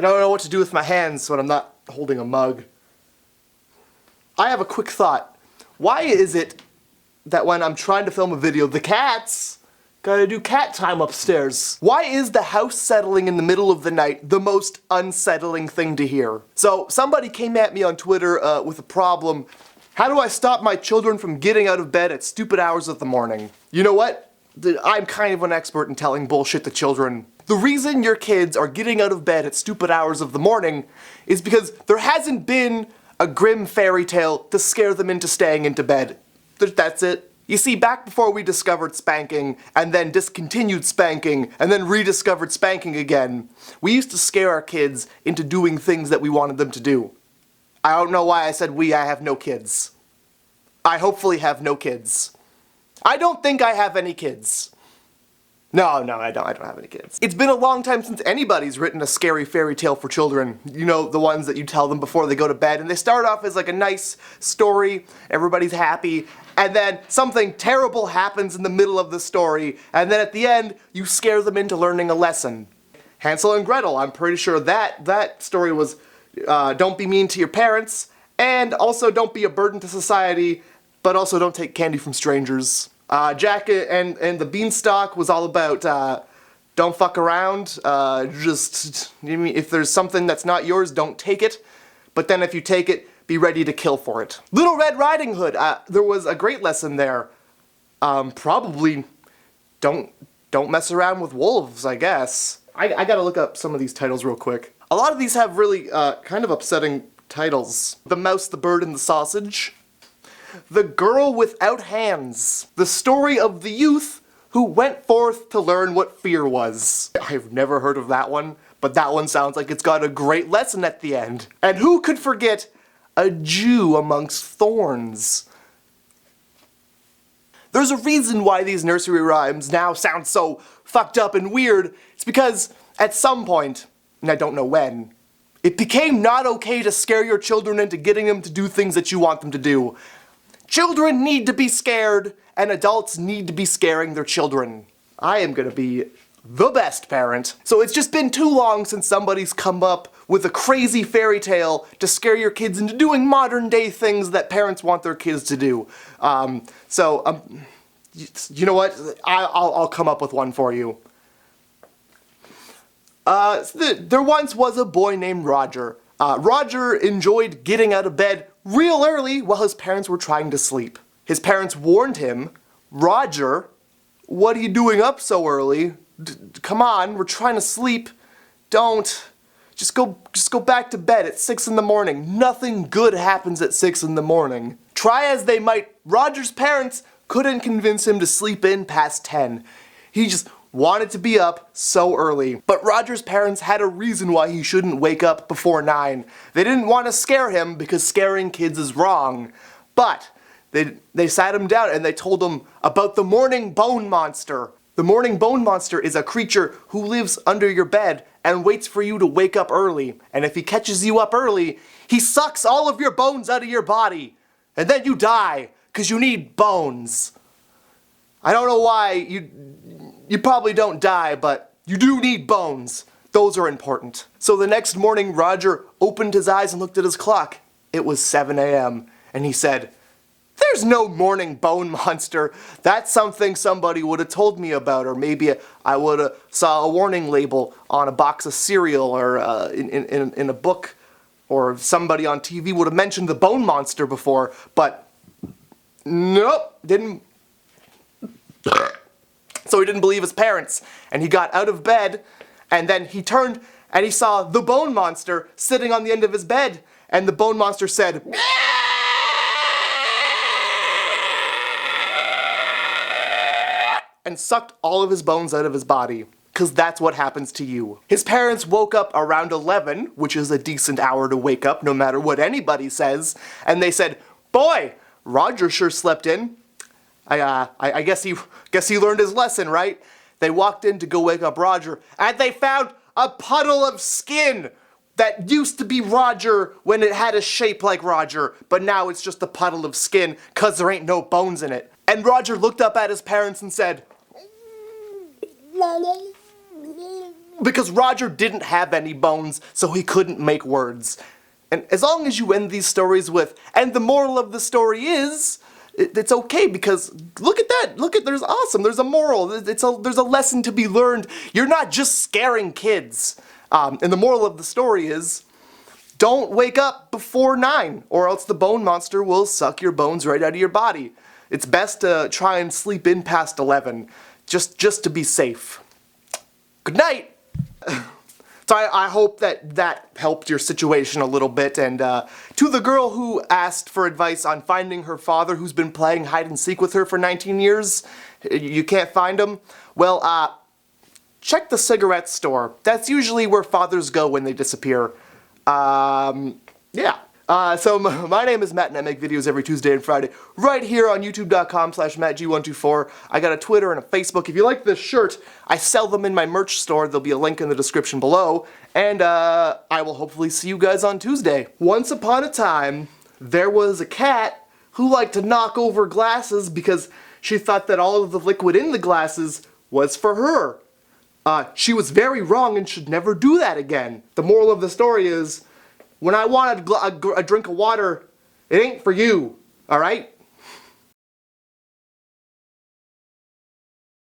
don't know what to do with my hands when I'm not holding a mug. I have a quick thought. Why is it that when I'm trying to film a video, the cats gotta do cat time upstairs? Why is the house settling in the middle of the night the most unsettling thing to hear? So somebody came at me on Twitter with a problem. How do I stop my children from getting out of bed at stupid hours of the morning? You know what? I'm kind of an expert in telling bullshit to children. The reason your kids are getting out of bed at stupid hours of the morning is because there hasn't been a grim fairy tale to scare them into staying into bed. That's it. You see, back before we discovered spanking, and then discontinued spanking, and then rediscovered spanking again, we used to scare our kids into doing things that we wanted them to do. I don't know why I said we, I have no kids. I hopefully have no kids. I don't think I have any kids. No, I don't have any kids. It's been a long time since anybody's written a scary fairy tale for children. You know, the ones that you tell them before they go to bed, and they start off as like a nice story, everybody's happy, and then something terrible happens in the middle of the story, and then at the end, you scare them into learning a lesson. Hansel and Gretel, I'm pretty sure that story was, don't be mean to your parents, and also don't be a burden to society, but also don't take candy from strangers. Jack and the Beanstalk was all about, don't fuck around, if there's something that's not yours, don't take it, but then if you take it, be ready to kill for it. Little Red Riding Hood, there was a great lesson there. Probably don't mess around with wolves, I guess. I gotta look up some of these titles real quick. A lot of these have really, kind of upsetting titles. The Mouse, the Bird, and the Sausage. The Girl Without Hands. The story of the youth who went forth to learn what fear was. I've never heard of that one, but that one sounds like it's got a great lesson at the end. And who could forget a Jew amongst thorns? There's a reason why these nursery rhymes now sound so fucked up and weird. It's because at some point, and I don't know when, it became not okay to scare your children into getting them to do things that you want them to do. Children need to be scared, and adults need to be scaring their children. I am gonna be the best parent. So it's just been too long since somebody's come up with a crazy fairy tale to scare your kids into doing modern day things that parents want their kids to do. You know what? I'll come up with one for you. There once was a boy named Roger. Roger enjoyed getting out of bed real early while his parents were trying to sleep. His parents warned him, "Roger, what are you doing up so early? Come on, we're trying to sleep. Don't. Just go back to bed at 6 in the morning. Nothing good happens at 6 in the morning." Try as they might, Roger's parents couldn't convince him to sleep in past 10. He just wanted to be up so early. But Roger's parents had a reason why he shouldn't wake up before 9. They didn't want to scare him because scaring kids is wrong. But they sat him down and they told him about the morning bone monster. The morning bone monster is a creature who lives under your bed and waits for you to wake up early. And if he catches you up early, he sucks all of your bones out of your body. And then you die, because you need bones. I don't know why you probably don't die, but you do need bones. Those are important. So the next morning, Roger opened his eyes and looked at his clock. It was 7 a.m. and he said, "There's no morning bone monster. That's something somebody would have told me about, or maybe I would have saw a warning label on a box of cereal or in a book, or somebody on TV would have mentioned the bone monster before, but nope, didn't." So he didn't believe his parents, and he got out of bed, and then he turned and he saw the bone monster sitting on the end of his bed, and the bone monster said, and sucked all of his bones out of his body, because that's what happens to you. His parents woke up around 11, which is a decent hour to wake up no matter what anybody says, and they said, "Boy, Roger sure slept in. I guess he learned his lesson, right?" They walked in to go wake up Roger, and they found a puddle of skin that used to be Roger when it had a shape like Roger, but now it's just a puddle of skin because there ain't no bones in it. And Roger looked up at his parents and said, Because Roger didn't have any bones, so he couldn't make words. And as long as you end these stories with, and the moral of the story is, it's okay, because look at that, there's awesome, there's a moral, there's a lesson to be learned. You're not just scaring kids. And the moral of the story is, don't wake up before 9, or else the bone monster will suck your bones right out of your body. It's best to try and sleep in past 11, just to be safe. Good night! So I hope that helped your situation a little bit, and to the girl who asked for advice on finding her father who's been playing hide and seek with her for 19 years, you can't find him? Well, check the cigarette store. That's usually where fathers go when they disappear. Yeah. So my name is Matt, and I make videos every Tuesday and Friday right here on youtube.com/MattG124. I got a Twitter and a Facebook. If you like this shirt, I sell them in my merch store. There'll be a link in the description below. And I will hopefully see you guys on Tuesday. Once upon a time, there was a cat who liked to knock over glasses because she thought that all of the liquid in the glasses was for her. She was very wrong and should never do that again. The moral of the story is, when I want a drink of water, it ain't for you, alright?